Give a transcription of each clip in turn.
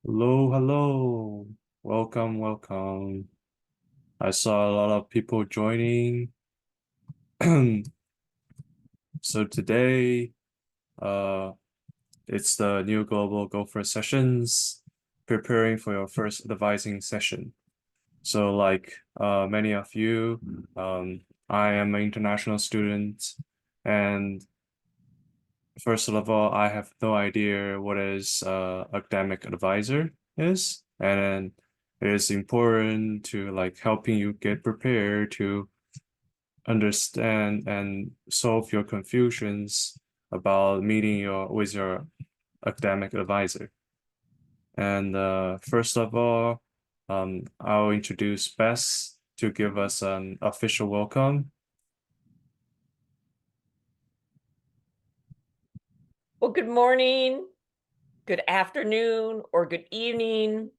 Hello, hello. Welcome, welcome. I saw a lot of people joining. So today, uh, it's the new Global Gopher sessions, preparing for your first advising session. So like many of you, I am an international student, and first of all, I have no idea what is academic advisor is, and it is important to like helping you get prepared to understand and solve your confusions about meeting your academic advisor. And first of all, I'll introduce Bess to give us an official welcome. Well, good morning, good afternoon, or good evening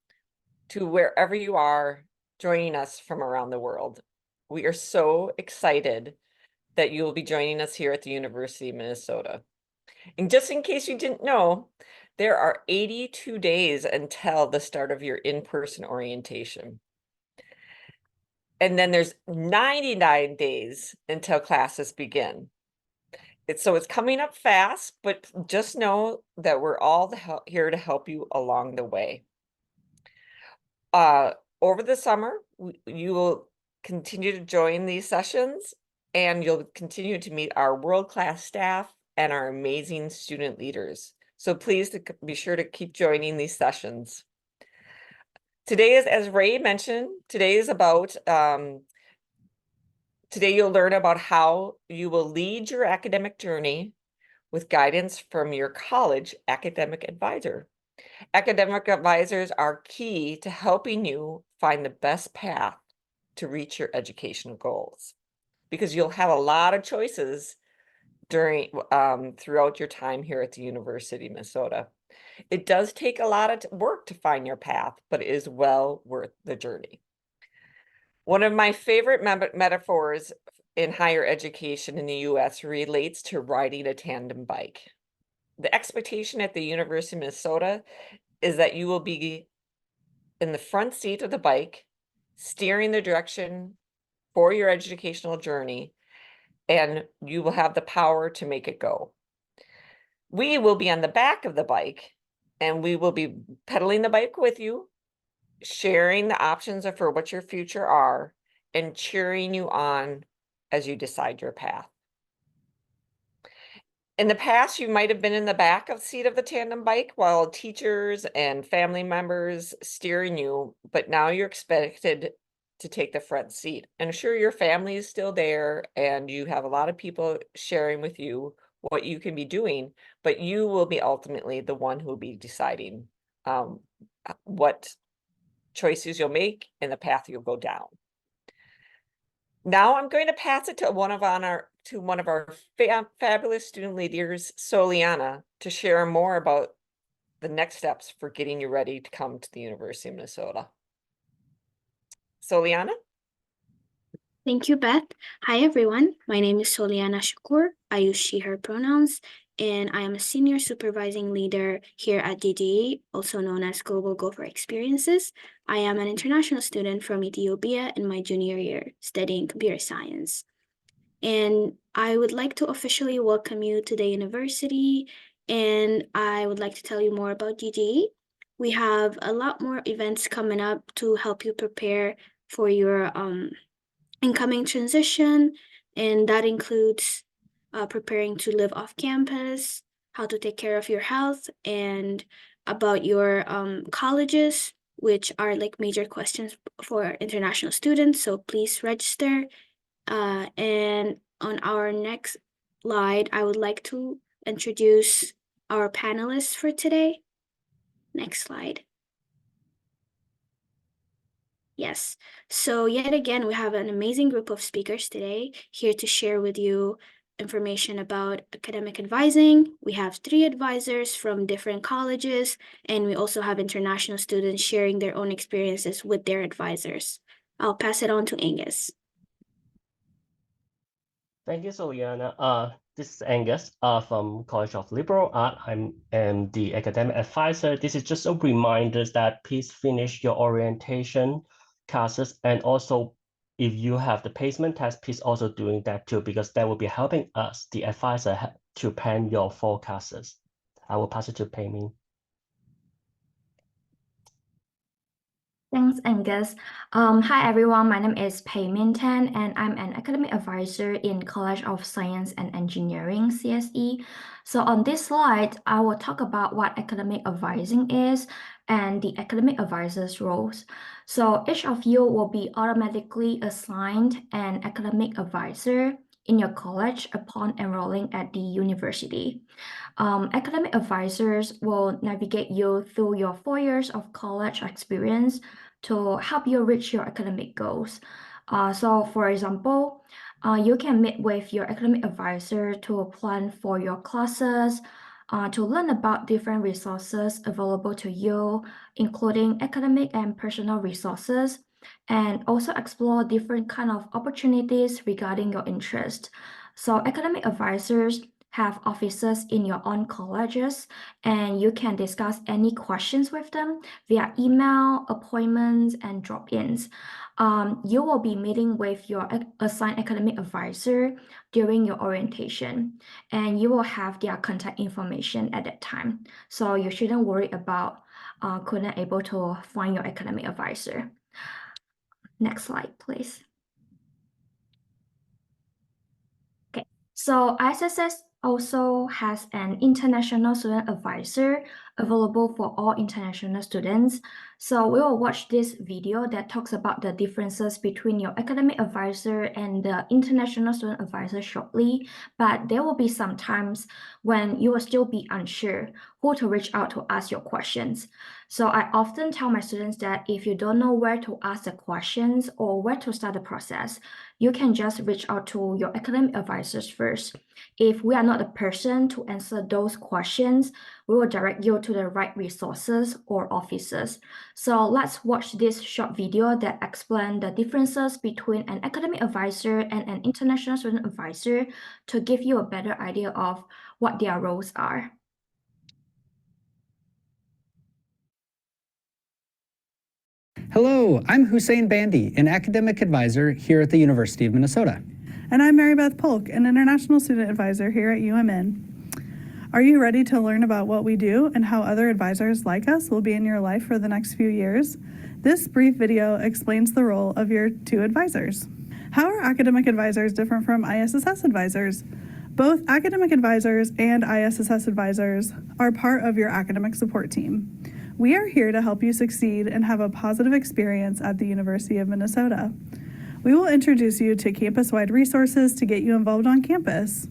to wherever you are joining us from around the world. We are so excited that you will be joining us here at the University of Minnesota. And just in case you didn't know, there are 82 days until the start of your in-person orientation. And then there's 99 days until classes begin. It's coming up fast, but just know that we're all here to help you along the way. Over the summer, you will continue to join these sessions, and you'll continue to meet our world-class staff and our amazing student leaders. So please be sure to keep joining these sessions. Today is, as Ray mentioned, today is about today you'll learn about how you will lead your academic journey with guidance from your college academic advisor. Academic advisors are key to helping you find the best path to reach your educational goals, because you'll have a lot of choices during throughout your time here at the University of Minnesota. It does take a lot of work to find your path, but it is well worth the journey. One of my favorite metaphors in higher education in the US relates to riding a tandem bike. The expectation at the University of Minnesota is that you will be in the front seat of the bike, steering the direction for your educational journey, and you will have the power to make it go. We will be on the back of the bike, and we will be pedaling the bike with you, sharing the options for what your future are, and cheering you on as you decide your path. In the past, you might have been in the back of seat of the tandem bike while teachers and family members steering you, but now you're expected to take the front seat. And sure, your family is still there and you have a lot of people sharing with you what you can be doing, but you will be ultimately the one who will be deciding what choices you'll make and the path you'll go down. Now I'm going to pass it to one of our fabulous student leaders, Soliana, to share more about the next steps for getting you ready to come to the University of Minnesota. Soliana? Thank you, Beth. Hi, everyone. My name is Soliana Shakur. I use she, her pronouns, and I am a senior supervising leader here at GGE, also known as Global Gopher Experiences. I am an international student from Ethiopia in my junior year, studying computer science. And I would like to officially welcome you to the university, and I would like to tell you more about GGE. We have a lot more events coming up to help you prepare for your incoming transition, and that includes preparing to live off campus, how to take care of your health, and about your colleges, which are like major questions for international students. So please register. And on our next slide, I would like to introduce our panelists for today. Next slide. Yes. So yet again, we have an amazing group of speakers today here to share with you information about academic advising. We have 3 advisors from different colleges, and we also have international students sharing their own experiences with their advisors. I'll pass it on to Angus. Thank you, Soliana. This is Angus from College of Liberal Art. I'm the academic advisor. This is just a reminder that please finish your orientation classes, and also if you have the placement test, please also doing that too, because that will be helping us, the advisor, to plan your fall classes. I will pass it to Pei Min. Thanks, Angus. Hi, everyone. My name is Pei Min Tan, and I'm an academic advisor in College of Science and Engineering, CSE. So on this slide, I will talk about what academic advising is and the academic advisor's roles. So each of you will be automatically assigned an academic advisor in your college upon enrolling at the university. Academic advisors will navigate you through your 4 years of college experience to help you reach your academic goals. So for example, you can meet with your academic advisor to plan for your classes, to learn about different resources available to you, including academic and personal resources, and also explore different kind of opportunities regarding your interest. So academic advisors have offices in your own colleges, and you can discuss any questions with them via email, appointments, and drop-ins. You will be meeting with your assigned academic advisor during your orientation, and you will have their contact information at that time. So you shouldn't worry about couldn't able to find your academic advisor. Next slide, please. Okay, so ISSS also has an international student advisor available for all international students. So we will watch this video that talks about the differences between your academic advisor and the international student advisor shortly, but there will be some times when you will still be unsure who to reach out to ask your questions. So I often tell my students that if you don't know where to ask the questions or where to start the process, you can just reach out to your academic advisors first. If we are not the person to answer those questions, we will direct you to the right resources or offices. So let's watch this short video that explains the differences between an academic advisor and an international student advisor to give you a better idea of what their roles are. Hello, I'm Hussein Bandi, an academic advisor here at the University of Minnesota. And I'm Mary Beth Polk, an international student advisor here at UMN. Are you ready to learn about what we do and how other advisors like us will be in your life for the next few years? This brief video explains the role of your two advisors. How are academic advisors different from ISSS advisors? Both academic advisors and ISSS advisors are part of your academic support team. We are here to help you succeed and have a positive experience at the University of Minnesota. We will introduce you to campus-wide resources to get you involved on campus.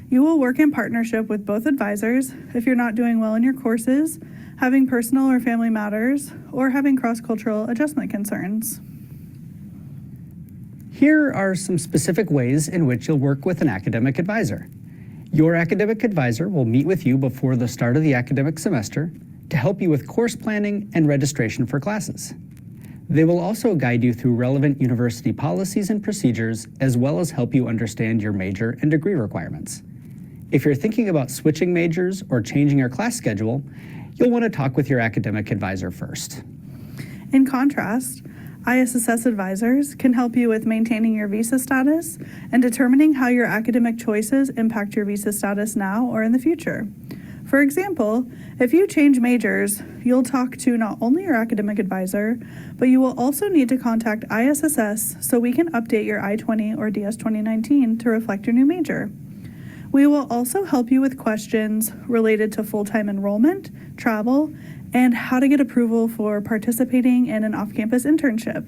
You will work in partnership with both advisors if you're not doing well in your courses, having personal or family matters, or having cross-cultural adjustment concerns. Here are some specific ways in which you'll work with an academic advisor. Your academic advisor will meet with you before the start of the academic semester to help you with course planning and registration for classes. They will also guide you through relevant university policies and procedures, as well as help you understand your major and degree requirements. If you're thinking about switching majors or changing your class schedule, you'll want to talk with your academic advisor first. In contrast, ISSS advisors can help you with maintaining your visa status and determining how your academic choices impact your visa status now or in the future. For example, if you change majors, you'll talk to not only your academic advisor, but you will also need to contact ISSS so we can update your I-20 or DS 2019 to reflect your new major. We will also help you with questions related to full-time enrollment, travel, and how to get approval for participating in an off-campus internship.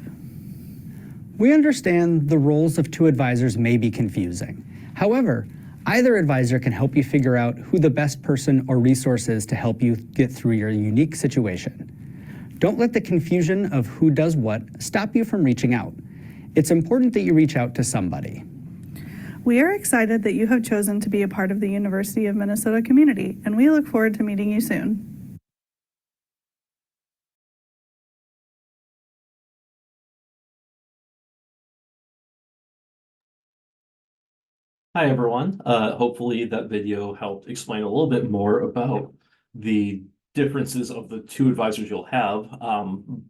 We understand the roles of two advisors may be confusing. However, either advisor can help you figure out who the best person or resource is to help you get through your unique situation. Don't let the confusion of who does what stop you from reaching out. It's important that you reach out to somebody. We are excited that you have chosen to be a part of the University of Minnesota community, and we look forward to meeting you soon. Hi, everyone. Hopefully that video helped explain a little bit more about the differences of the two advisors you'll have.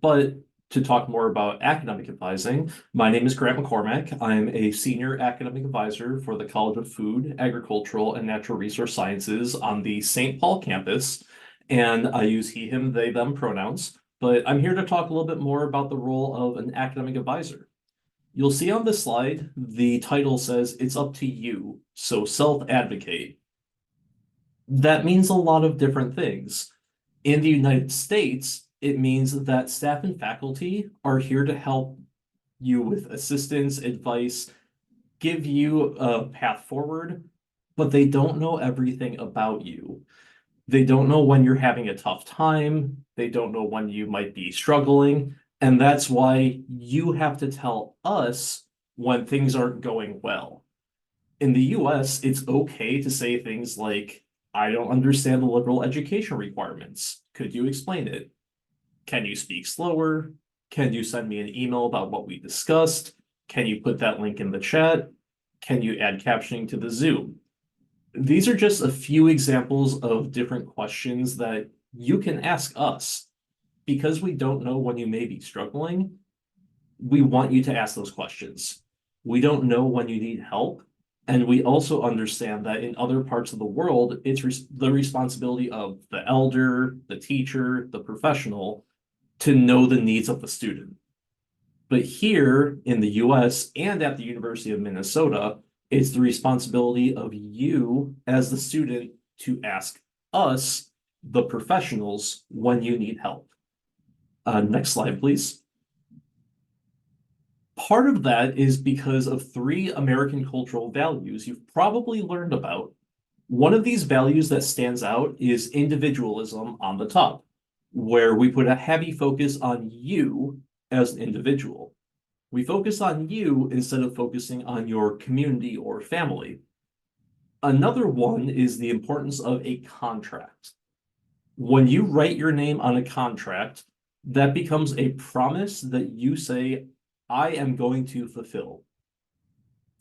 But to talk more about academic advising, my name is Grant McCormack. I'm a senior academic advisor for the College of Food, Agricultural, and Natural Resource Sciences on the St. Paul campus. And I use he, him, they, them pronouns. But I'm here to talk a little bit more about the role of an academic advisor. You'll see on this slide, the title says it's up to you, so self-advocate. That means a lot of different things. In the United States, it means that staff and faculty are here to help you with assistance, advice, give you a path forward, but they don't know everything about you. They don't know when you're having a tough time. They don't know when you might be struggling. And that's why you have to tell us when things aren't going well. In the US, it's okay to say things like, I don't understand the liberal education requirements. Could you explain it? Can you speak slower? Can you send me an email about what we discussed? Can you put that link in the chat? Can you add captioning to the Zoom? These are just a few examples of different questions that you can ask us. Because we don't know when you may be struggling, we want you to ask those questions. We don't know when you need help. And we also understand that in other parts of the world, it's the responsibility of the elder, the teacher, the professional to know the needs of the student. But here in the US and at the University of Minnesota, it's the responsibility of you as the student to ask us, the professionals, when you need help. Next slide, please. Part of that is because of 3 American cultural values you've probably learned about. One of these values that stands out is individualism on the top, where we put a heavy focus on you as an individual. We focus on you instead of focusing on your community or family. Another one is the importance of a contract. When you write your name on a contract, that becomes a promise that you say, I am going to fulfill.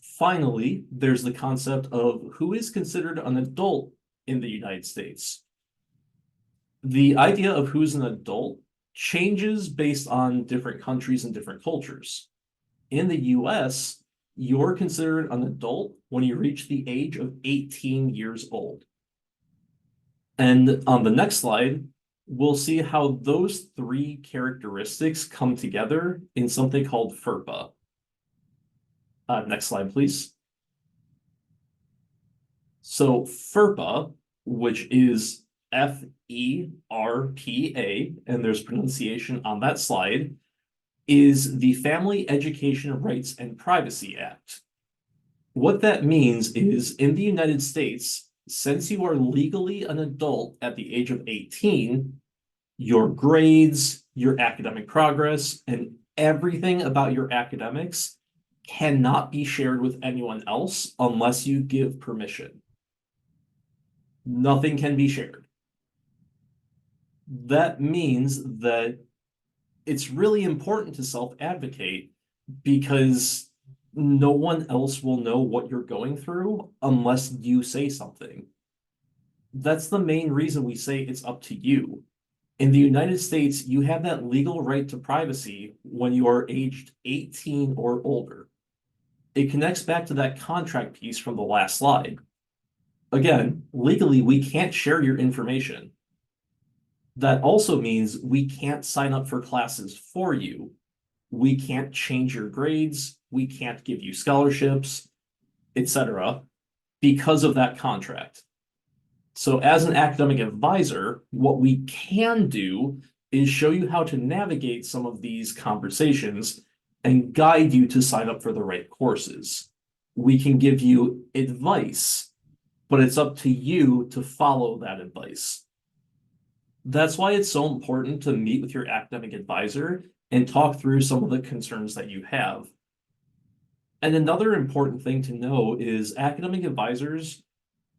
Finally, there's the concept of who is considered an adult in the United States. The idea of who's an adult changes based on different countries and different cultures. In the US, you're considered an adult when you reach the age of 18 years old. And on the next slide, we'll see how those 3 characteristics come together in something called FERPA. Next slide, please. So FERPA, which is F-E-R-P-A, and there's pronunciation on that slide, is the Family Education Rights and Privacy Act. What that means is in the United States, since you are legally an adult at the age of 18, your grades, your academic progress, and everything about your academics cannot be shared with anyone else unless you give permission. Nothing can be shared. That means that it's really important to self-advocate because no one else will know what you're going through unless you say something. That's the main reason we say it's up to you. In the United States, you have that legal right to privacy when you are aged 18 or older. It connects back to that contract piece from the last slide. Again, legally, we can't share your information. That also means we can't sign up for classes for you. We can't change your grades. We can't give you scholarships, etc., because of that contract. So as an academic advisor, what we can do is show you how to navigate some of these conversations and guide you to sign up for the right courses. We can give you advice, but it's up to you to follow that advice. That's why it's so important to meet with your academic advisor and talk through some of the concerns that you have. And another important thing to know is academic advisors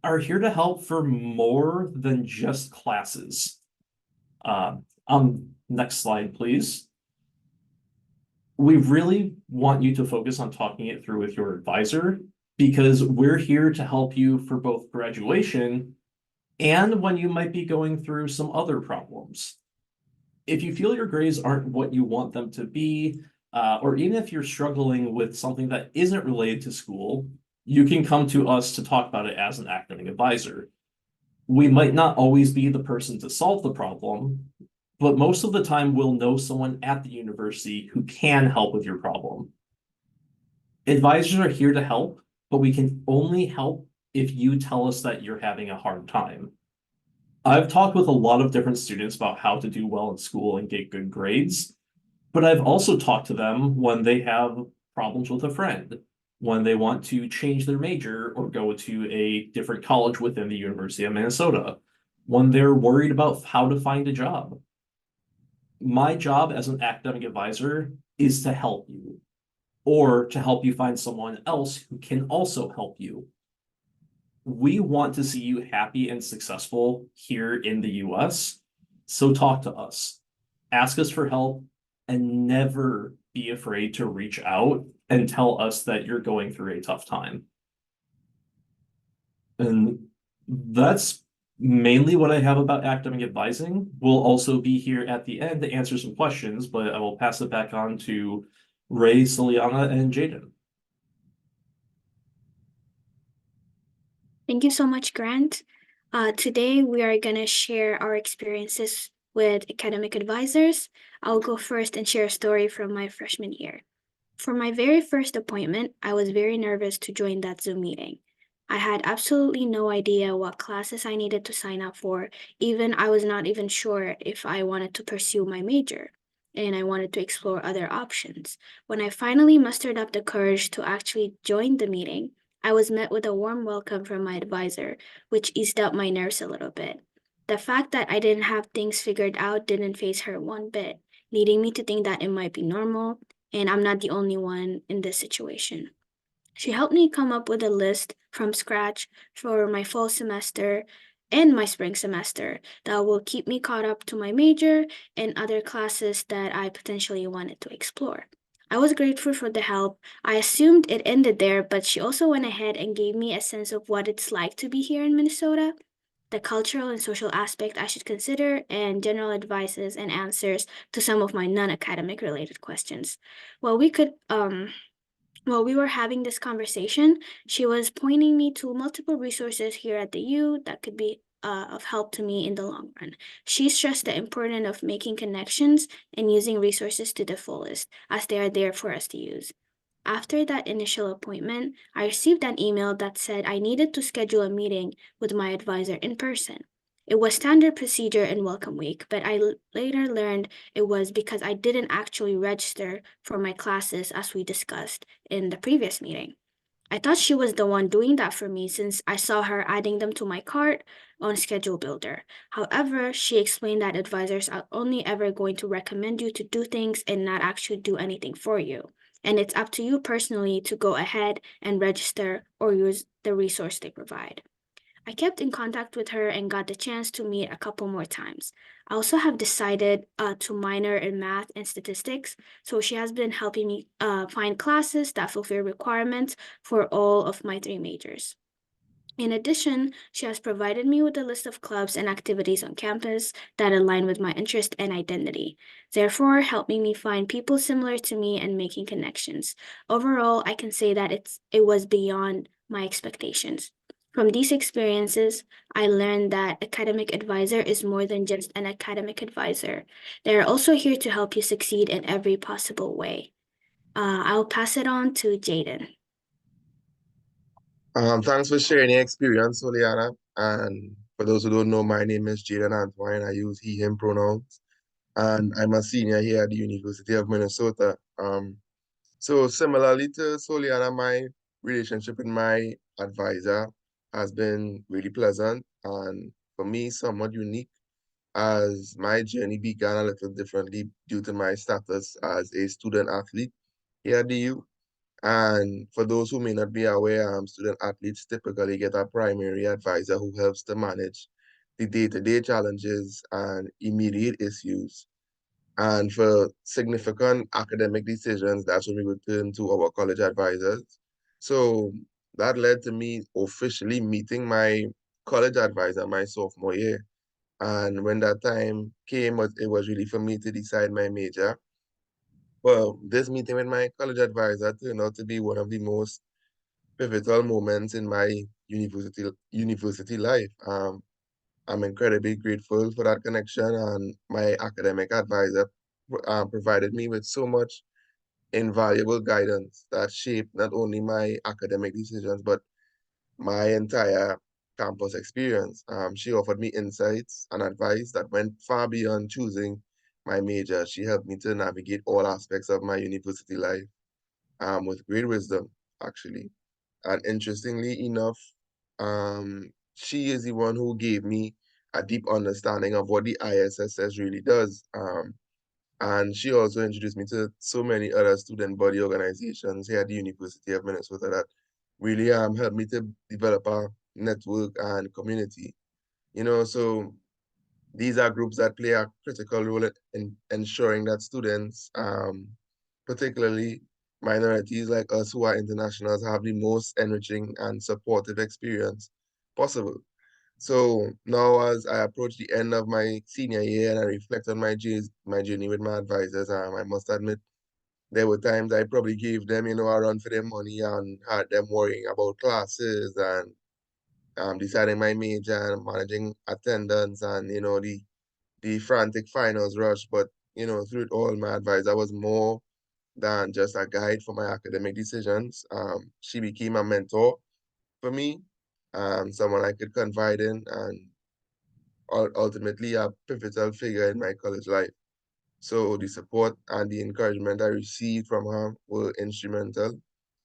are here to help for more than just classes. Next slide, please. We really want you to focus on talking it through with your advisor because we're here to help you for both graduation and when you might be going through some other problems. If you feel your grades aren't what you want them to be, or even if you're struggling with something that isn't related to school, you can come to us to talk about it as an academic advisor. We might not always be the person to solve the problem, but most of the time we'll know someone at the university who can help with your problem. Advisors are here to help, but we can only help if you tell us that you're having a hard time. I've talked with a lot of different students about how to do well in school and get good grades, but I've also talked to them when they have problems with a friend, when they want to change their major or go to a different college within the University of Minnesota, when they're worried about how to find a job. My job as an academic advisor is to help you, or to help you find someone else who can also help you. We want to see you happy and successful here in the US, so talk to us, ask us for help, and never be afraid to reach out and tell us that you're going through a tough time. And that's mainly what I have about academic advising. We'll also be here at the end to answer some questions, but I will pass it back on to Ray, Soliana, and Jaden. Thank you so much, Grant. Today we are going to share our experiences with academic advisors. I'll go first and share a story from my freshman year. For my very first appointment, I was very nervous to join that Zoom meeting. I had absolutely no idea what classes I needed to sign up for. I was not even sure if I wanted to pursue my major, and I wanted to explore other options. When I finally mustered up the courage to actually join the meeting, I was met with a warm welcome from my advisor, which eased up my nerves a little bit. The fact that I didn't have things figured out didn't faze her one bit, leading me to think that it might be normal and I'm not the only one in this situation. She helped me come up with a list from scratch for my fall semester and my spring semester that will keep me caught up to my major and other classes that I potentially wanted to explore. I was grateful for the help. I assumed it ended there, but she also went ahead and gave me a sense of what it's like to be here in Minnesota, the cultural and social aspect I should consider, and general advices and answers to some of my non-academic related questions. While we were having this conversation, she was pointing me to multiple resources here at the U that could be of help to me in the long run. She stressed the importance of making connections and using resources to the fullest, as they are there for us to use. After that initial appointment, I received an email that said I needed to schedule a meeting with my advisor in person. It was standard procedure in Welcome Week, but I later learned it was because I didn't actually register for my classes as we discussed in the previous meeting. I thought she was the one doing that for me since I saw her adding them to my cart on Schedule Builder. However, she explained that advisors are only ever going to recommend you to do things and not actually do anything for you. And it's up to you personally to go ahead and register or use the resource they provide. I kept in contact with her and got the chance to meet a couple more times. I also have decided to minor in math and statistics, so she has been helping me find classes that fulfill requirements for all of my 3 majors. In addition, she has provided me with a list of clubs and activities on campus that align with my interest and identity, therefore helping me find people similar to me and making connections. Overall, I can say that it was beyond my expectations. From these experiences, I learned that academic advisor is more than just an academic advisor. They are also here to help you succeed in every possible way. I'll pass it on to Jaden. Thanks for sharing your experience, Soliana. And for those who don't know, my name is Jaden Antoine. I use he, him pronouns. And I'm a senior here at the University of Minnesota. So similarly to Soliana, my relationship with my advisor has been really pleasant and for me somewhat unique, as my journey began a little differently due to my status as a student athlete here at the U. And for those who may not be aware, student athletes typically get a primary advisor who helps to manage the day-to-day challenges and immediate issues. And for significant academic decisions, that's when we would turn to our college advisors. So that led to me officially meeting my college advisor my sophomore year. And when that time came, it was really for me to decide my major. Well, this meeting with my college advisor turned out to be one of the most pivotal moments in my university life. I'm incredibly grateful for that connection, and my academic advisor provided me with so much invaluable guidance that shaped not only my academic decisions, but my entire campus experience. She offered me insights and advice that went far beyond choosing my major. She helped me to navigate all aspects of my university life with great wisdom, actually. And interestingly enough, she is the one who gave me a deep understanding of what the ISSS really does. And she also introduced me to so many other student body organizations here at the University of Minnesota that really helped me to develop a network and community. So these are groups that play a critical role in ensuring that students, particularly minorities like us who are internationals, have the most enriching and supportive experience possible. So now, as I approach the end of my senior year and I reflect on my journey with my advisors, I must admit there were times I probably gave them, a run for their money and had them worrying about classes and deciding my major and managing attendance and the frantic finals rush. But through it all, my advisor was more than just a guide for my academic decisions. She became a mentor for me, someone I could confide in, and ultimately a pivotal figure in my college life. So the support and the encouragement I received from her were instrumental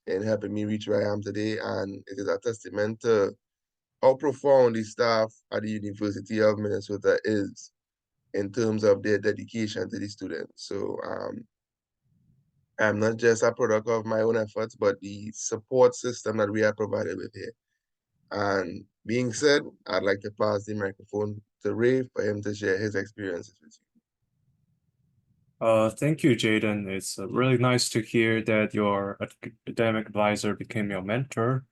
in helping me reach where I am today, and it is a testament to how profound the staff at the University of Minnesota is in terms of their dedication to the students. So I'm not just a product of my own efforts, but the support system that we are provided with here. And being said, I'd like to pass the microphone to Ray for him to share his experiences with you. Thank you, Jaden. It's really nice to hear that your academic advisor became your mentor.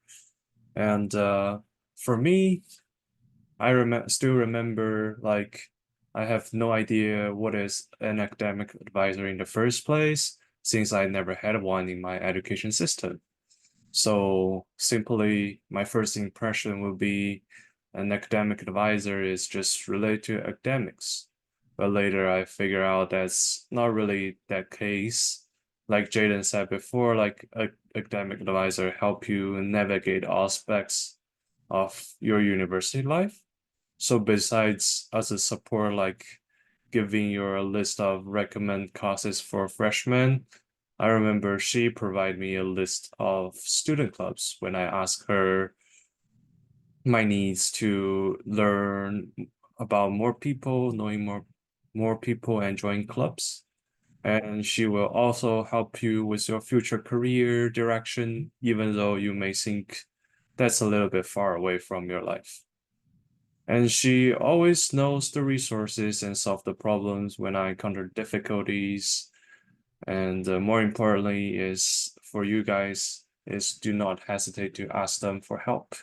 And for me, I still remember, like, I have no idea what is an academic advisor in the first place, since I never had one in my education system. So simply, my first impression would be an academic advisor is just related to academics. But later I figure out that's not really that case. Like Jaden said before, like a academic advisor help you navigate aspects of your university life. So besides as a support, like giving you a list of recommend courses for freshmen, I remember she provided me a list of student clubs when I asked her my needs to learn about more people, knowing more people and join clubs. And she will also help you with your future career direction, even though you may think that's a little bit far away from your life. And she always knows the resources and solve the problems when I encounter difficulties. And more importantly is for you guys is do not hesitate to ask them for help.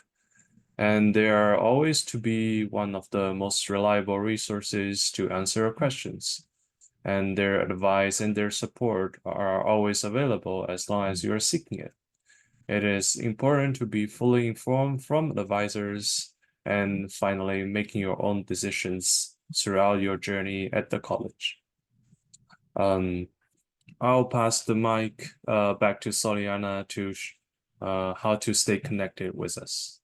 And they are always to be one of the most reliable resources to answer your questions. And their advice and their support are always available as long as you are seeking it. It is important to be fully informed from advisors and finally making your own decisions throughout your journey at the college. I'll pass the mic back to Soliana to how to stay connected with us.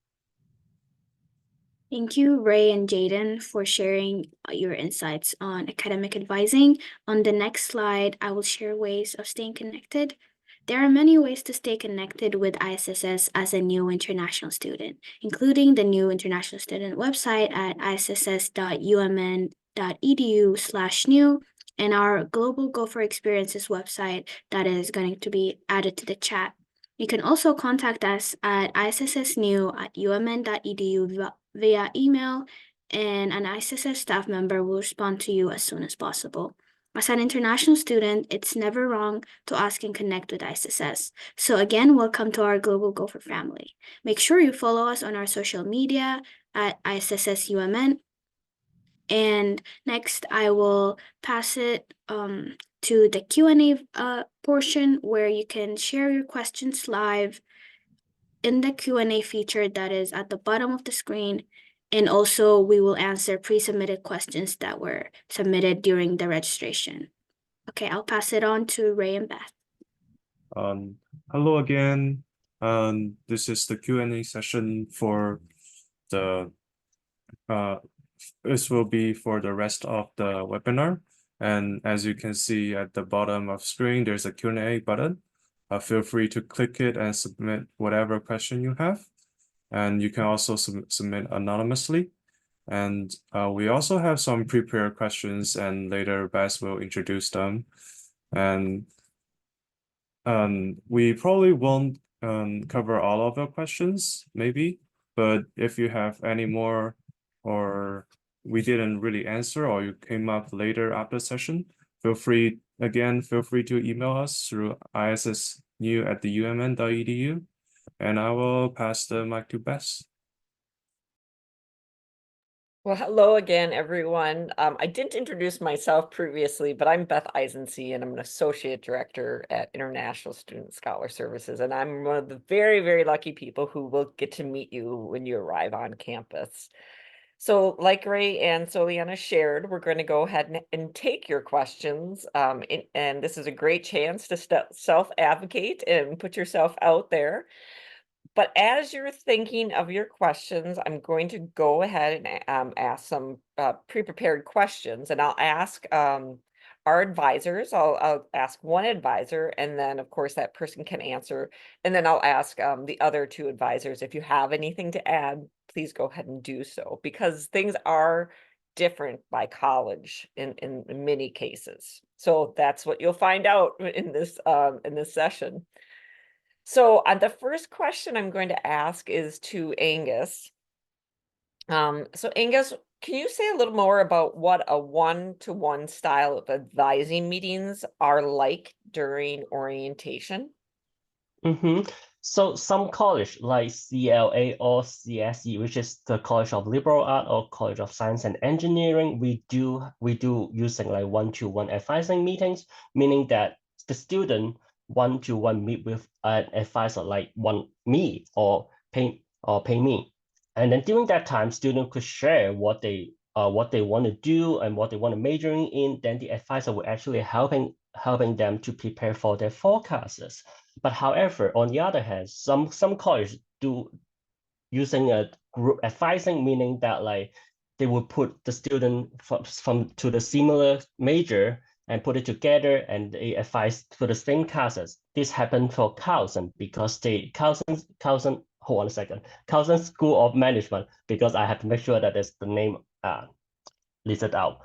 Thank you, Ray and Jaden, for sharing your insights on academic advising. On the next slide, I will share ways of staying connected. There are many ways to stay connected with ISSS as a new international student, including the new international student website at isss.umn.edu/new and our Global Gopher Experiences website that is going to be added to the chat. You can also contact us at issnew@umn.edu via email, and an ISSS staff member will respond to you as soon as possible. As an international student, it's never wrong to ask and connect with ISSS. So again, welcome to our Global Gopher family. Make sure you follow us on our social media at ISSS UMN. And next, I will pass it to the Q&A portion where you can share your questions live in the Q&A feature that is at the bottom of the screen. And also, we will answer pre-submitted questions that were submitted during the registration. Okay, I'll pass it on to Ray and Beth. Hello again. This is the Q&A session for the this will be for the rest of the webinar. And as you can see at the bottom of screen, there's a Q&A button. Feel free to click it and submit whatever question you have. And you can also submit anonymously. And we also have some prepared questions, and later Beth will introduce them. And we probably won't cover all of the questions, maybe, but if you have any more or we didn't really answer or you came up later after session, feel free to email us through issnew@umn.edu, and I will pass the mic to Beth. Well, hello again, everyone. I didn't introduce myself previously, but I'm Beth Eisensee, and I'm an Associate Director at International Student Scholar Services. And I'm one of the very, very lucky people who will get to meet you when you arrive on campus. So like Ray and Soliana shared, we're going to go ahead and take your questions. And this is a great chance to self-advocate and put yourself out there. But as you're thinking of your questions, I'm going to go ahead and ask some pre-prepared questions, and I'll ask our advisors. I'll ask one advisor, and then of course that person can answer. And then I'll ask the other two advisors. If you have anything to add, please go ahead and do so, because things are different by college in many cases. So that's what you'll find out in this session. So the first question I'm going to ask is to Angus. So Angus, can you say a little more about what a one-to-one style of advising meetings are like during orientation? So some college like CLA or CSE, which is the College of Liberal Arts or College of Science and Engineering, we do using like one-to-one advising meetings, meaning that the student one-to-one meet with an advisor like me or pay me, and then during that time, student could share what they want to do and what they want to majoring in. Then the advisor will actually helping them to prepare for their forecasts. But however, on the other hand, some colleges do using a group advising, meaning that like they will put the student from to the similar major and put it together, and they advise for the same classes. This happened for Carlson because Carlson hold on a second, Carlson School of Management, because I have to make sure that there's the name listed out.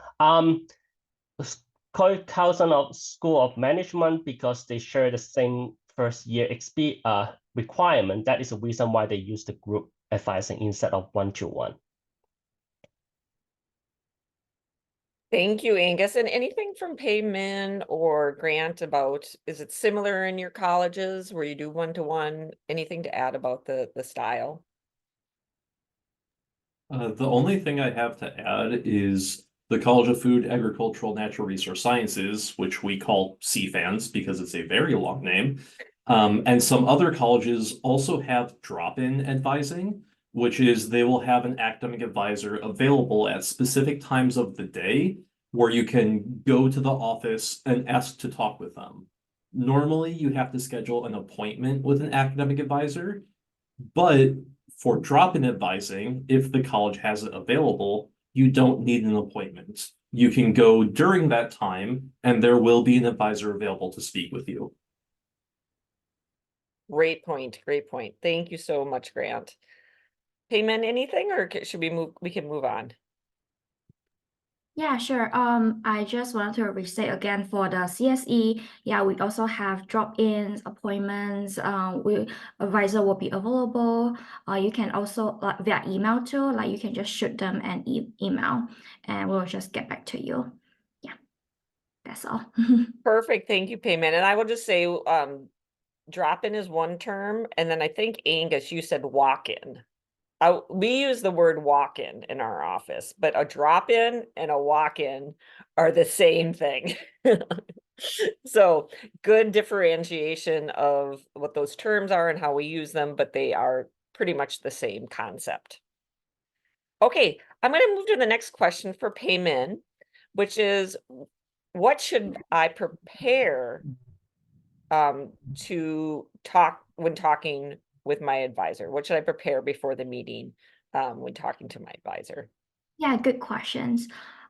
Carlson of School of Management, because they share the same first year requirement. That is the reason why they use the group advising instead of one-to-one. Thank you, Angus. And anything from Payman or Grant about, is it similar in your colleges where you do one-to-one? Anything to add about the style? The only thing I have to add is the College of Food, Agricultural, Natural Resource Sciences, which we call CFANS because it's a very long name. And some other colleges also have drop-in advising, which is they will have an academic advisor available at specific times of the day where you can go to the office and ask to talk with them. Normally, you have to schedule an appointment with an academic advisor, but for drop-in advising, if the college has it available, you don't need an appointment. You can go during that time, and there will be an advisor available to speak with you. Great point. Great point. Thank you so much, Grant. Payman, anything, or should we move? We can move on. Yeah, sure. I just wanted to restate again for the CSE. Yeah, we also have drop-ins, appointments. Advisor will be available. You can also via email too. Like you can just shoot them an email, and we'll just get back to you. Yeah. that's all. Perfect. Thank you, Payment. And I will just say, drop-in is one term, and then I think Angus, you said walk-in. We use the word walk-in in our office, but a drop-in and a walk-in are the same thing. So good differentiation of what those terms are and how we use them, but they are pretty much the same concept. Okay, I'm going to move to the next question for Paymin, which is, what should I prepare to talk when talking with my advisor? What should I prepare before the meeting when talking to my advisor? Yeah, good questions.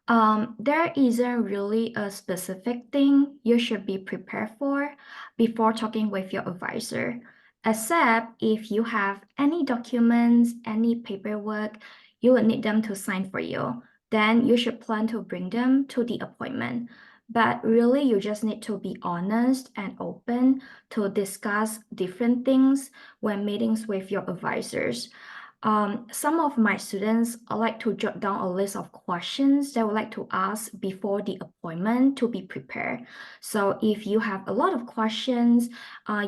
There isn't really a specific thing you should be prepared for before talking with your advisor, except if you have any documents, any paperwork, you will need them to sign for you. Then you should plan to bring them to the appointment. But really, you just need to be honest and open to discuss different things when meetings with your advisors. Some of my students like to jot down a list of questions they would like to ask before the appointment to be prepared. So if you have a lot of questions,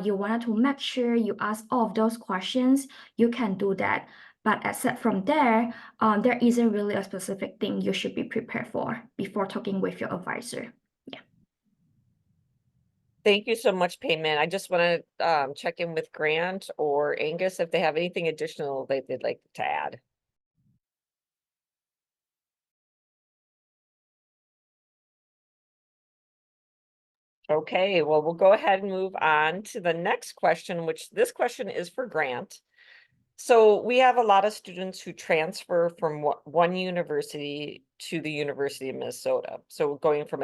you wanted to make sure you ask all of those questions, you can do that. But except from there, there isn't really a specific thing you should be prepared for before talking with your advisor. Thank you so much, Payment. I just want to check in with Grant or Angus if they have anything additional they'd like to add. Okay, well, we'll go ahead and move on to the next question, which this question is for Grant. So we have a lot of students who transfer from one university to the University of Minnesota. So going from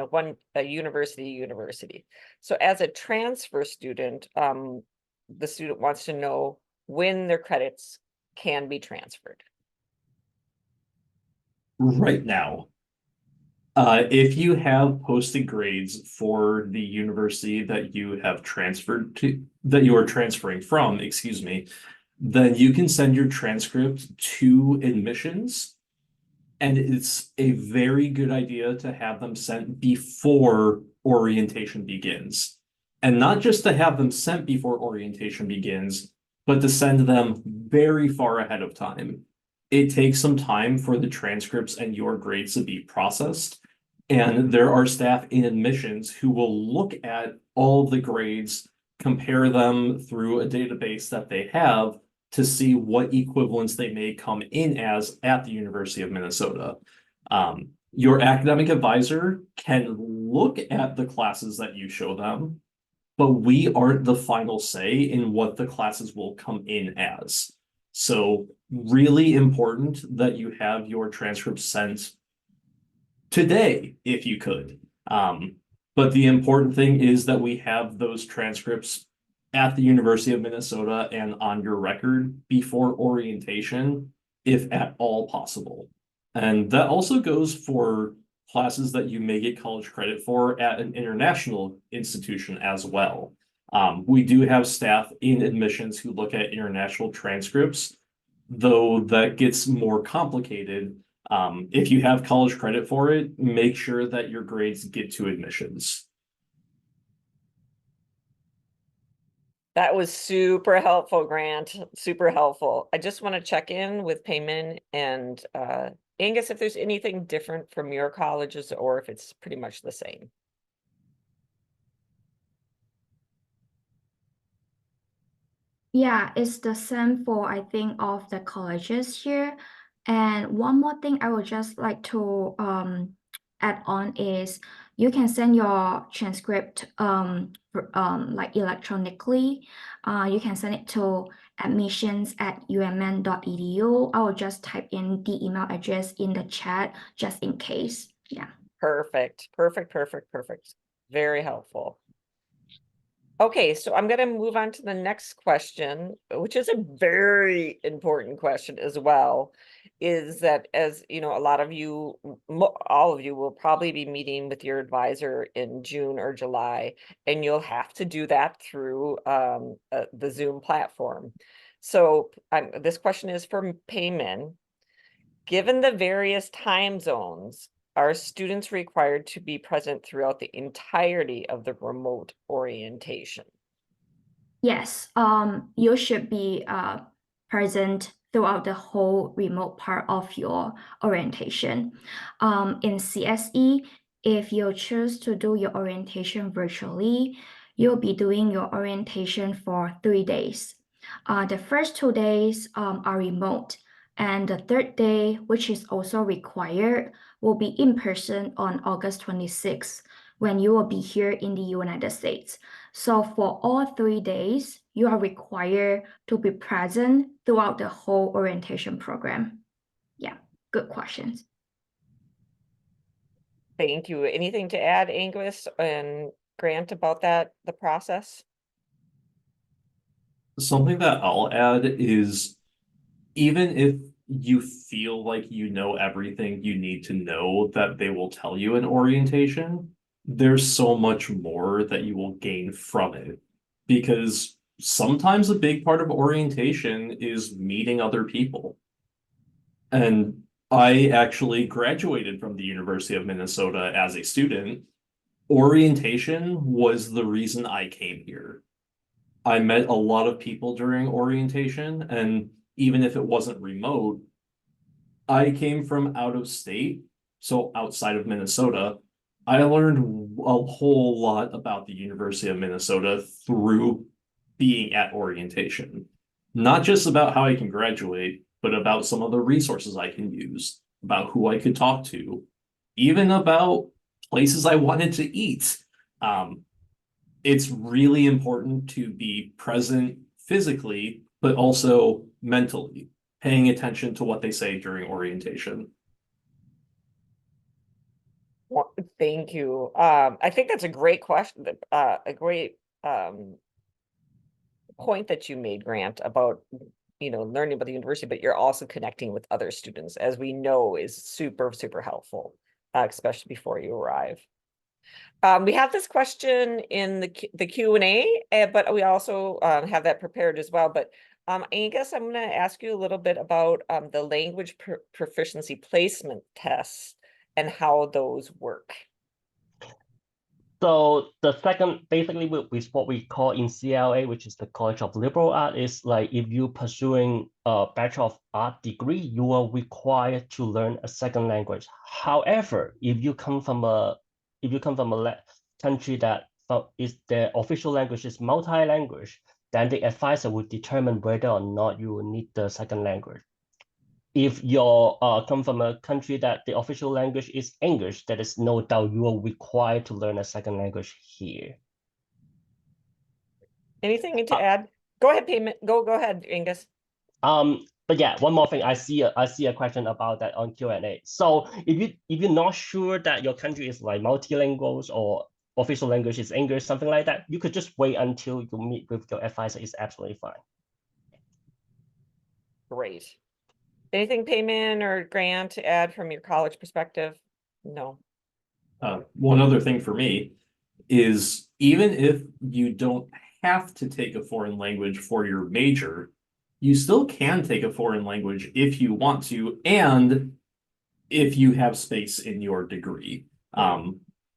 a university to university. So as a transfer student, the student wants to know when their credits can be transferred. Right now, if you have posted grades for the university that you have transferred to, that you are transferring from, excuse me, then you can send your transcript to admissions. And it's a very good idea to have them sent before orientation begins. And not just to have them sent before orientation begins, but to send them very far ahead of time. It takes some time for the transcripts and your grades to be processed. And there are staff in admissions who will look at all the grades, compare them through a database that they have to see what equivalents they may come in as at the University of Minnesota. Your academic advisor can look at the classes that you show them, but we aren't the final say in what the classes will come in as. So really important that you have your transcripts sent today, if you could. But the important thing is that we have those transcripts at the University of Minnesota and on your record before orientation, if at all possible. And that also goes for classes that you may get college credit for at an international institution as well. We do have staff in admissions who look at international transcripts, though that gets more complicated. If you have college credit for it, make sure that your grades get to admissions. That was super helpful, Grant. Super helpful. I just want to check in with Payman and Angus if there's anything different from your colleges or if it's pretty much the same. Yeah, it's the same for, I think, all of the colleges here. And one more thing I would just like to add on is you can send your transcript like electronically. You can send it to admissions@umn.edu. I will just type in the email address in the chat just in case. Yeah. Perfect. Perfect. Perfect. Perfect. Very helpful. Okay, so I'm going to move on to the next question, which is a very important question as well, is that, as you know, a lot of you, all of you will probably be meeting with your advisor in June or July, and you'll have to do that through the Zoom platform. So this question is for Payman. Given the various time zones are students required to be present throughout the entirety of the remote orientation? Yes, you should be present throughout the whole remote part of your orientation. In CSE, if you choose to do your orientation virtually, you'll be doing your orientation for 3 days. The first 2 days are remote, and the third day, which is also required, will be in person on August 26th, when you will be here in the United States. So for all 3 days, you are required to be present throughout the whole orientation program. Yeah, good questions. Thank you. Anything to add, Angus and Grant, about that, the process? Something that I'll add is even if you feel like you know everything you need to know that they will tell you in orientation, there's so much more that you will gain from it. Because sometimes a big part of orientation is meeting other people. And I actually graduated from the University of Minnesota as a student. Orientation was the reason I came here. I met a lot of people during orientation, and even if it wasn't remote, I came from out of state, so outside of Minnesota. I learned a whole lot about the University of Minnesota through being at orientation. Not just about how I can graduate, but about some of the resources I can use, about who I could talk to, even about places I wanted to eat. It's really important to be present physically, but also mentally, paying attention to what they say during orientation. Thank you. I think that's a great question, a great point that you made, Grant, about learning about the university, but you're also connecting with other students, as we know is super, super helpful, especially before you arrive. We have this question in the Q&A, but we also have that prepared as well. But Angus, I'm going to ask you a little bit about the language proficiency placement tests and how those work. So the second, basically, with what we call in CLA, which is the College of Liberal Arts, is like if you're pursuing a Bachelor of Art degree, you are required to learn a second language. However, if you come from a country that is their official language is multi-language, then the advisor will determine whether or not you will need the second language. If you come from a country that the official language is English, there is no doubt you are required to learn a second language here. Anything to add? Go ahead, Payment. Go ahead, Angus. But yeah, one more thing. I see a question about that on Q&A. So if you're not sure that your country is like multilingual or official language is English, something like that, you could just wait until you meet with your advisor. It's absolutely fine. Great. Anything, Payment or Grant, to add from your college perspective? No. One other thing for me is even if you don't have to take a foreign language for your major, you still can take a foreign language if you want to, and if you have space in your degree.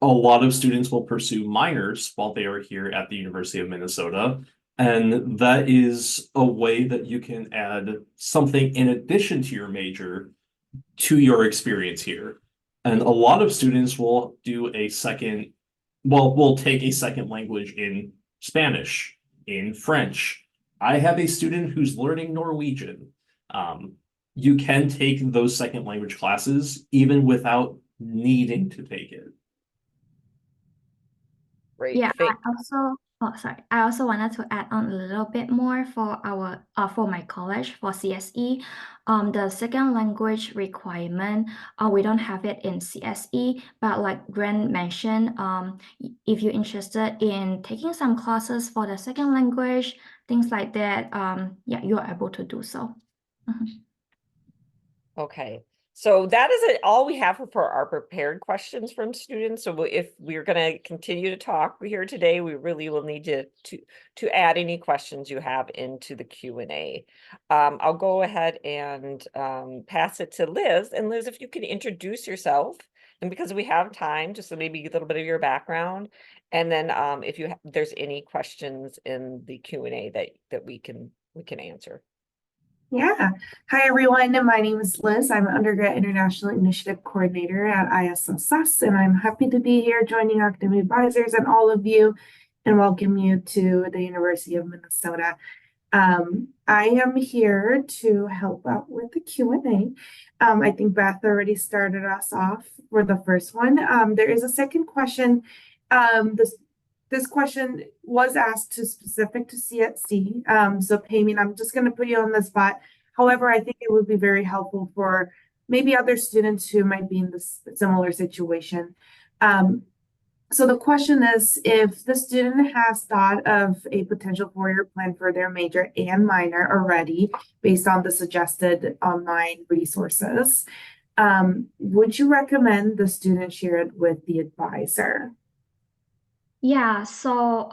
A lot of students will pursue minors while they are here at the University of Minnesota, and that is a way that you can add something in addition to your major to your experience here. And a lot of students will do will take a second language in Spanish, in French. I have a student who's learning Norwegian. You can take those second language classes even without needing to take it. Great. Yeah, I also wanted to add on a little bit more for my college for CSE. The second language requirement, we don't have it in CSE, but like Grant mentioned, if you're interested in taking some classes for the second language, things like that, yeah, you are able to do so. Okay. So that is all we have for our prepared questions from students. So if we're going to continue to talk here today, we really will need to add any questions you have into the Q&A. I'll go ahead and pass it to Liz. And Liz, if you can introduce yourself And because we have time, just so maybe a little bit of your background, and then if there's any questions in the Q&A that we can answer. Yeah. Hi, everyone. My name is Liz. I'm an undergrad international initiative coordinator at ISSS, and I'm happy to be here joining academic advisors and all of you and welcome you to the University of Minnesota. I am here to help out with the Q&A. I think Beth already started us off for the first one. There is a second question. This question was asked specific to CSE. So Payman, I'm just going to put you on the spot. However, I think it would be very helpful for maybe other students who might be in this similar situation. So the question is, if the student has thought of a potential four-year plan for their major and minor already, based on the suggested online resources, would you recommend the student share it with the advisor? Yeah, so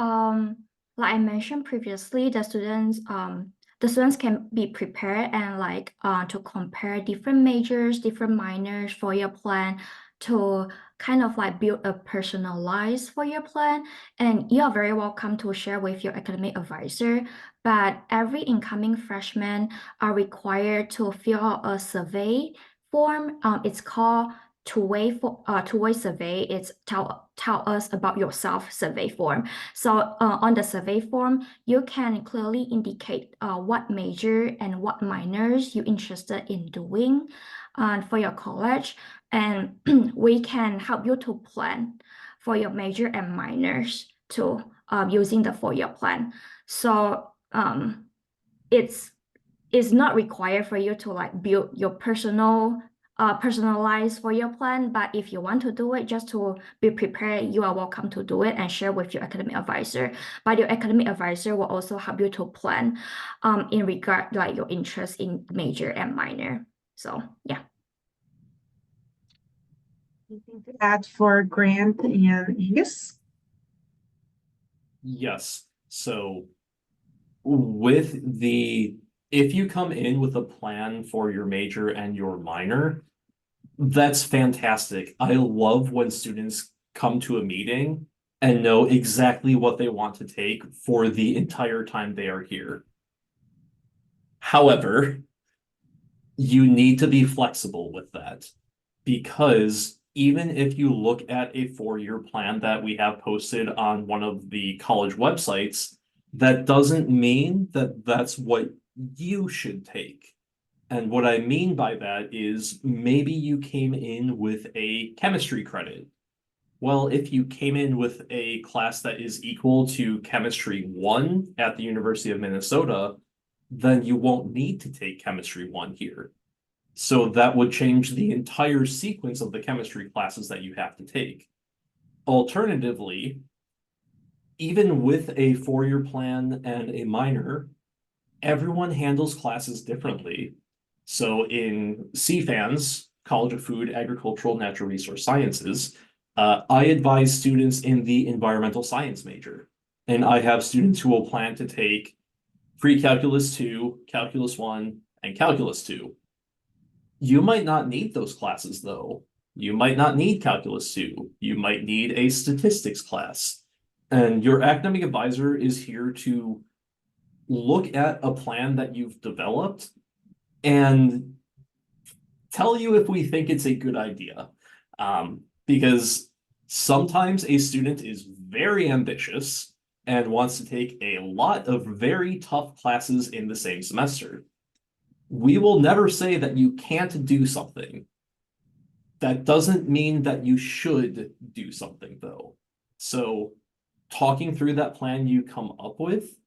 like I mentioned previously, the students can be prepared and to compare different majors, different minors for your plan to kind of build a personalized for your plan. And you are very welcome to share with your academic advisor, but every incoming freshman are required to fill out a survey form. It's called two-way survey. It's tell us about yourself survey form. So on the survey form, you can clearly indicate what major and what minors you're interested in doing for your college, and we can help you to plan for your major and minors to using the 4-year plan. So it's not required for you to build your personalized for your plan, but if you want to do it just to be prepared, you are welcome to do it and share with your academic advisor. But your academic advisor will also help you to plan in regard your interest in major and minor. So yeah. Anything to add for Grant and Angus? Yes. So if you come in with a plan for your major and your minor, that's fantastic. I love when students come to a meeting and know exactly what they want to take for the entire time they are here. However, you need to be flexible with that, because even if you look at a 4-year plan that we have posted on one of the college websites, that doesn't mean that that's what you should take. And what I mean by that is maybe you came in with a chemistry credit. Well, if you came in with a class that is equal to Chemistry 1 at the University of Minnesota, then you won't need to take Chemistry 1 here. So that would change the entire sequence of the chemistry classes that you have to take. Alternatively, even with a 4-year plan and a minor, everyone handles classes differently. So in CFANS, College of Food, Agricultural, Natural Resource Sciences, I advise students in the environmental science major. And I have students who will plan to take Pre-Calculus 2, Calculus 1, and Calculus 2. You might not need those classes, though. You might not need Calculus 2. You might need a statistics class. And your academic advisor is here to look at a plan that you've developed and tell you if we think it's a good idea. Because sometimes a student is very ambitious and wants to take a lot of very tough classes in the same semester. We will never say that you can't do something. That doesn't mean that you should do something, though. So talking through that plan you come up with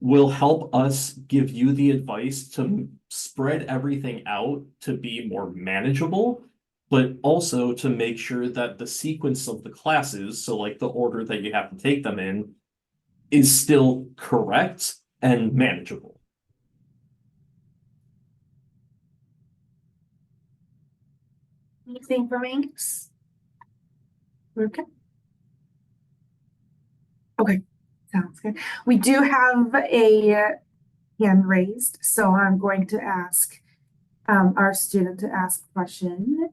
will help us give you the advice to spread everything out to be more manageable, but also to make sure that the sequence of the classes, so like the order that you have to take them in, is still correct and manageable. Anything from Angus? Okay. Okay, sounds good. We do have a hand raised, so I'm going to ask our student to ask a question.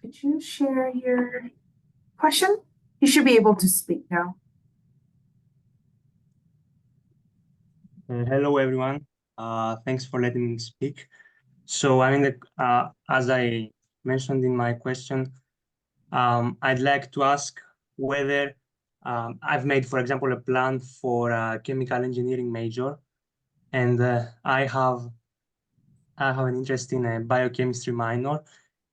could you share your question? You should be able to speak now. Hello, everyone. Thanks for letting me speak. So, as I mentioned in my question, I'd like to ask whether I've made, for example, a plan for a chemical engineering major, and I have an interest in a biochemistry minor,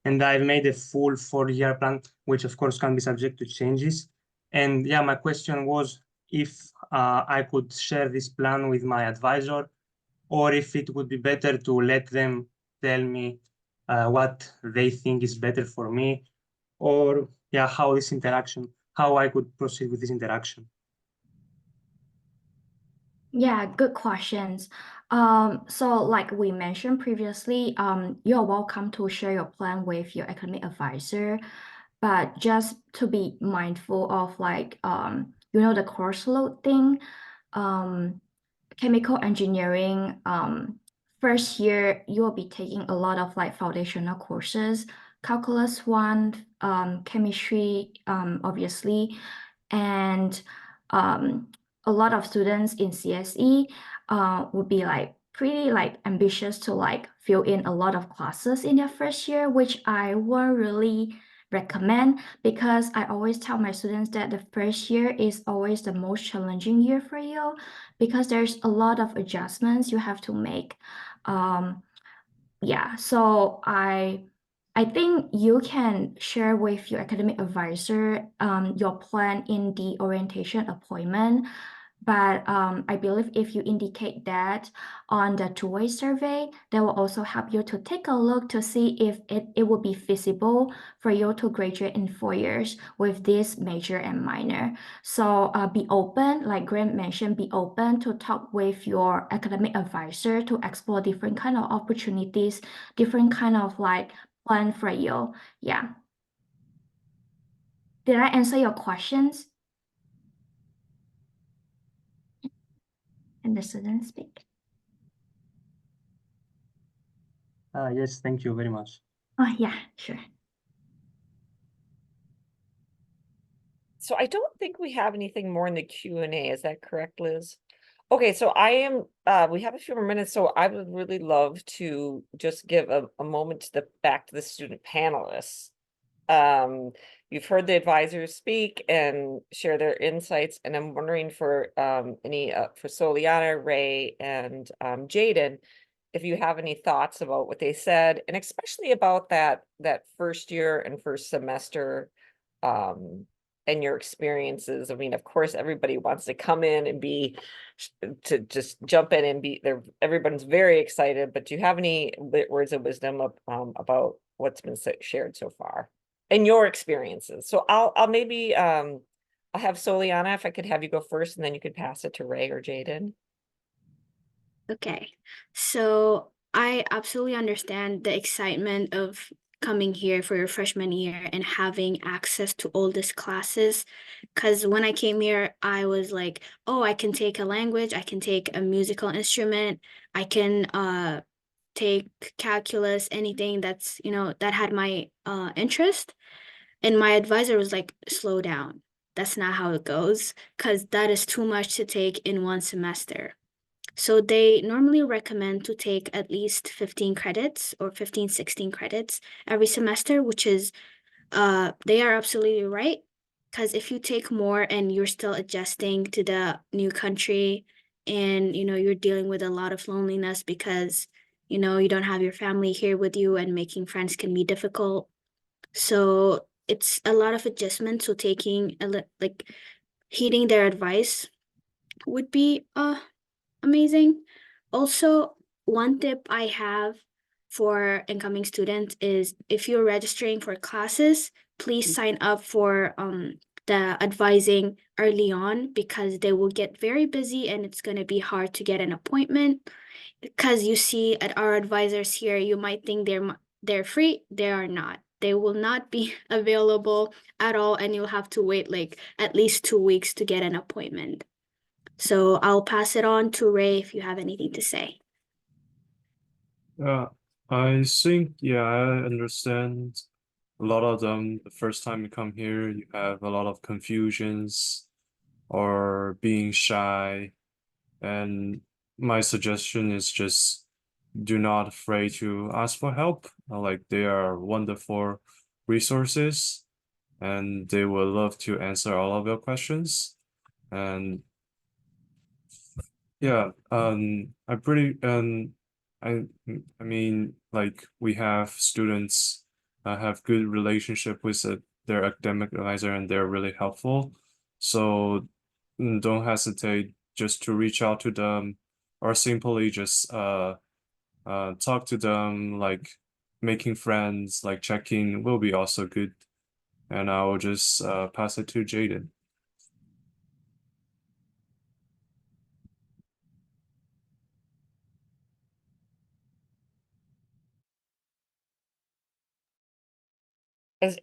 and I've made a full 4-year plan, which of course can be subject to changes. And yeah, my question was if I could share this plan with my advisor, or if it would be better to let them tell me what they think is better for me, or yeah, how I could proceed with this interaction. Yeah, good questions. So like we mentioned previously, you're welcome to share your plan with your academic advisor, but just to be mindful of like, the course load thing. Chemical engineering, first year, you will be taking a lot of like foundational courses, calculus 1, chemistry, obviously, and a lot of students in CSE would be like pretty like ambitious to like fill in a lot of classes in their first year, which I won't really recommend, because I always tell my students that the first year is always the most challenging year for you, because there's a lot of adjustments you have to make. Yeah, so I think you can share with your academic advisor your plan in the orientation appointment. But I believe if you indicate that on the two-way survey, that will also help you to take a look to see if it would be feasible for you to graduate in 4 years with this major and minor. So be open, like Graham mentioned, be open to talk with your academic advisor to explore different kind of opportunities, different kind of like plan for you. Yeah. Did I answer your questions? And the student speak. Yes, thank you very much. Oh, yeah, sure. So I don't think we have anything more in the Q&A. Is that correct, Liz? Okay, so we have a few more minutes, so I would really love to just give a moment back to the student panelists. You've heard the advisors speak and share their insights, and I'm wondering for for Soliana, Ray, and Jaden, if you have any thoughts about what they said, and especially about that first year and first semester, and your experiences. I mean, of course, everybody wants to come in and to just jump in and everyone's very excited, but do you have any words of wisdom about what's been shared so far and your experiences? So I'll maybe, I'll have Soliana, if I could have you go first, and then you could pass it to Ray or Jaden. Okay, so I absolutely understand the excitement of coming here for your freshman year and having access to all these classes. Because when I came here, I was like, oh, I can take a language, I can take a musical instrument, I can take calculus, anything that's, that had my interest. And my advisor was like, slow down. That's not how it goes, because that is too much to take in one semester. So they normally recommend to take at least 15 credits or 15, 16 credits every semester, which is, they are absolutely right. Because if you take more and you're still adjusting to the new country and, you're dealing with a lot of loneliness because, you don't have your family here with you and making friends can be difficult. So it's a lot of adjustment. So taking, heeding their advice would be, amazing. Also, one tip I have for incoming students is if you're registering for classes, please sign up for the advising early on, because they will get very busy and it's going to be hard to get an appointment. Because you see at our advisors here, you might think they're free. They are not. They will not be available at all, and you'll have to wait like at least 2 weeks to get an appointment. So I'll pass it on to Ray if you have anything to say. I think, yeah, I understand a lot of them, the first time you come here, you have a lot of confusions or being shy. And my suggestion is just do not afraid to ask for help. Like they are wonderful resources and they will love to answer all of your questions. And yeah, I mean, like we have students have good relationship with their academic advisor and they're really helpful. So don't hesitate just to reach out to them or simply just talk to them, like making friends, like checking will be also good. And I will just pass it to Jaden.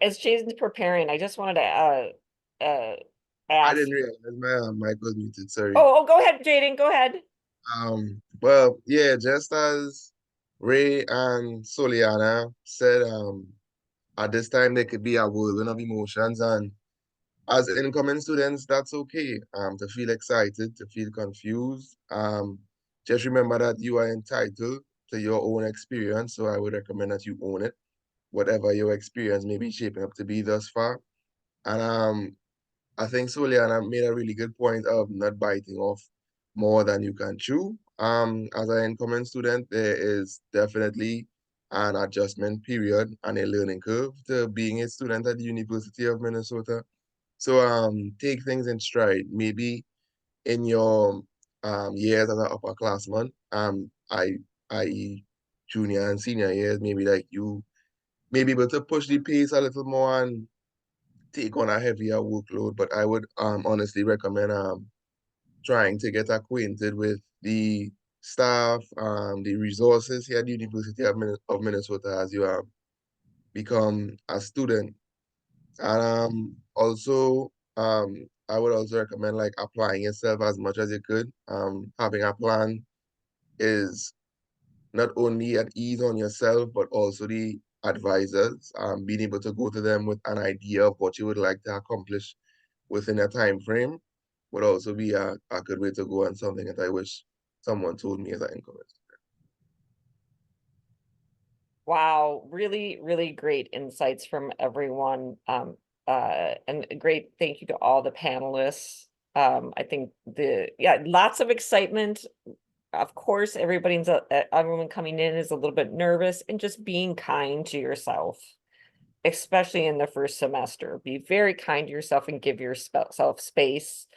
As Jason's preparing, I just wanted to I ask. didn't realize my mic was muted, sorry. Oh, go ahead, Jaden, go ahead. Well, yeah, just as Ray and Soliana said, at this time there could be a whirlwind of emotions, and as incoming students, that's okay. To feel excited, to feel confused. Just remember that you are entitled to your own experience, so I would recommend that you own it, whatever your experience may be shaping up to be thus far. And I think Soliana made a really good point of not biting off more than you can chew. As an incoming student, there is definitely an adjustment period and a learning curve to being a student at the University of Minnesota. So take things in stride. Maybe in your years as an upperclassman, i.e. junior and senior years, maybe like you may be able to push the pace a little more and take on a heavier workload. But I would honestly recommend trying to get acquainted with the staff, the resources here at the University of Minnesota as you become a student. And also, I would also recommend like applying yourself as much as you could. Having a plan is not only at ease on yourself, but also the advisors. Being able to go to them with an idea of what you would like to accomplish within a time frame would also be a good way to go, and something that I wish someone told me as an incoming student. Wow, really, really great insights from everyone. And a great thank you to all the panelists. I think lots of excitement. Of course, everyone coming in is a little bit nervous, and just being kind to yourself, especially in the first semester. Be very kind to yourself and give yourself space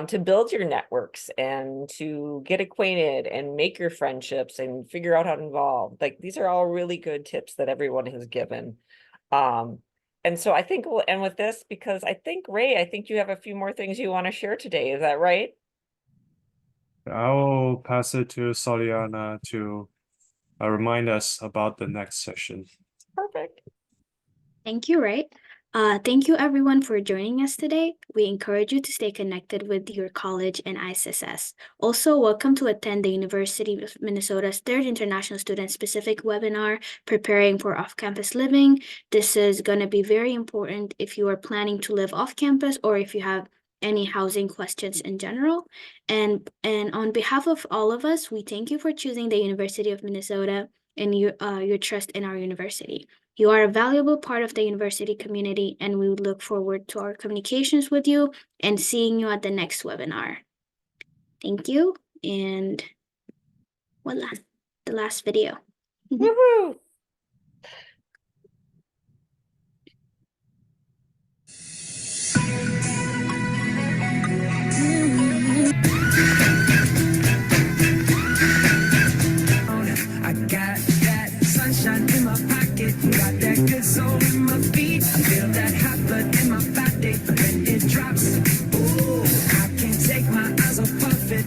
to build your networks and to get acquainted and make your friendships and figure out how to involve. Like these are all really good tips that everyone has given. And so I think we'll end with this because I think Ray, I think you have a few more things you want to share today. Is that right? I will pass it to Soliana to remind us about the next session. Perfect. Thank you, Ray. Thank you everyone for joining us today. We encourage you to stay connected with your college and ISSS. Also, welcome to attend the University of Minnesota's third International Student Specific webinar, Preparing for Off-Campus Living. This is going to be very important if you are planning to live off campus or if you have any housing questions in general. And on behalf of all of us, we thank you for choosing the University of Minnesota and your trust in our university. You are a valuable part of the university community, and we would look forward to our communications with you and seeing you at the next webinar. Thank you, and voila, the last video. Woohoo! I got that sunshine in my pocket, got that good soul in my feet. I feel that hot blood in my body when it drops. Ooh, I can't take my eyes off of it.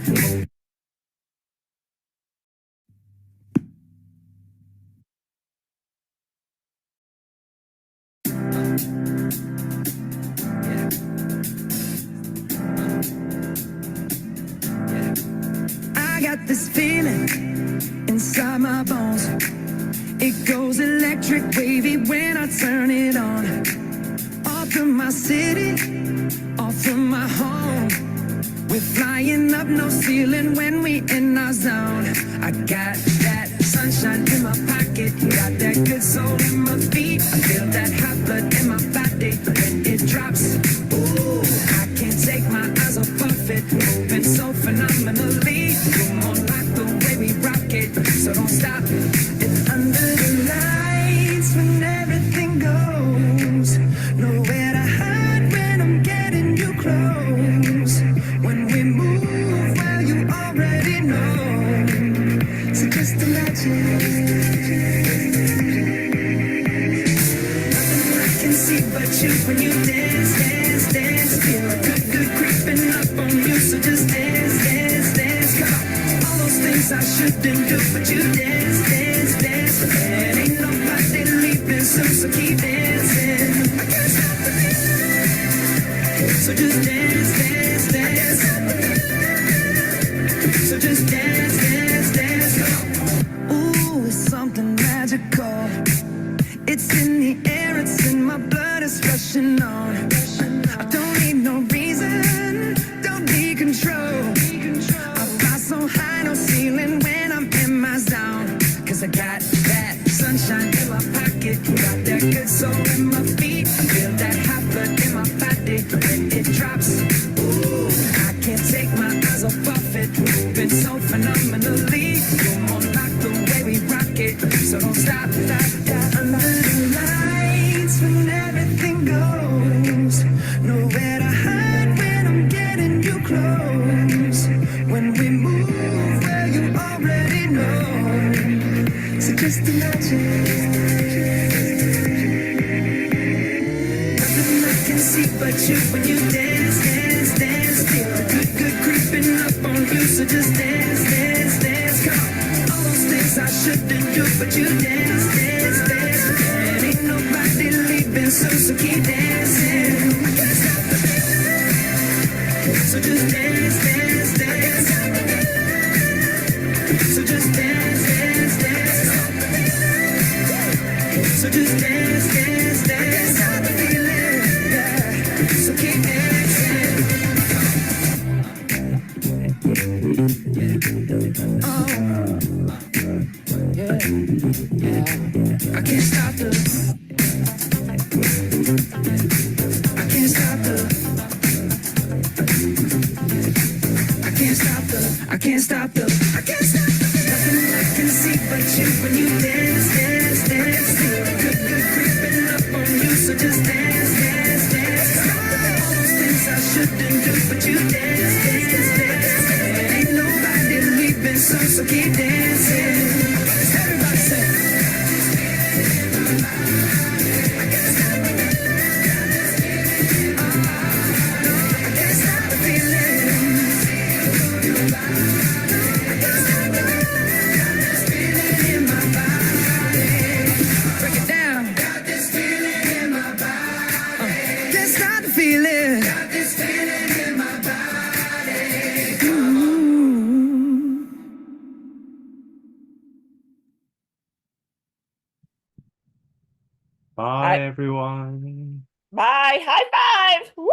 I got this feeling inside my bones. It goes electric. electric wavy when I turn it on. Off from my city, off from my home. We're flying up, no ceiling when we in our zone. I got that sunshine in my pocket, got that good soul in my feet. I feel that hot blood in my body when it drops. Ooh, I can't take my eyes off of it, moving so phenomenally. Come on, like the way we rock it, so don't stop. It's under the lights when everything goes. Nowhere to hide when I'm getting you close. When we move, well, you already know. So just imagine. Nothing I can see but you when you dance, dance, dance. Feel a good, good creeping up on you. So just dance, dance, dance. Come on. All those things I shouldn't do, but you dance, dance, dance. And ain't nobody leaving soon, so keep dancing. I can't stop the feeling. So just dance, dance, dance. So just dance, dance, dance. Ooh, it's something magical. It's in the air, it's in my blood, it's rushing on. I don't need no reason, don't need control. I fly so high, no ceiling when I'm in my zone. Cause I got that sunshine in my pocket, got that good soul in my feet. I feel that hot blood in my body when it drops. Ooh, I can't take my eyes off of it, moving so phenomenally. Come on, like the way we rock it, so don't stop, stop, stop. Under the lights when everything goes. Nowhere to hide when I'm getting you close. When we move, well, you already know. So just imagine. Nothing I can see but you when you dance, dance, dance. Feel the good, good creeping up on you. So just dance, dance, dance. Come on. All those things I shouldn't do, but you dance, dance, dance. And ain't nobody leaving soon, so keep dancing. I can't stop the feeling. So just dance, dance, dance. So just dance, dance, dance. So just dance, dance, dance. Stop the feeling, yeah. So keep dancing. Oh, yeah, yeah. I can't stop the. I can't stop the. I can't stop the. I can't stop the. I can't stop the. Nothing I can see but you when you dance, dance, dance. Feel the good, good creeping up on you. So just dance, dance, dance. All those things I shouldn't do, but you dance, dance, dance. And ain't nobody leaving soon, so keep dancing. Everybody say. I can't stop the feeling. I can't stop the feeling. I can't stop the feeling in my body. Break it down. Got this feeling in my body. Can't stop the feeling. Got this feeling in my body. Ooh. Bye, everyone. Bye. High five. Woo!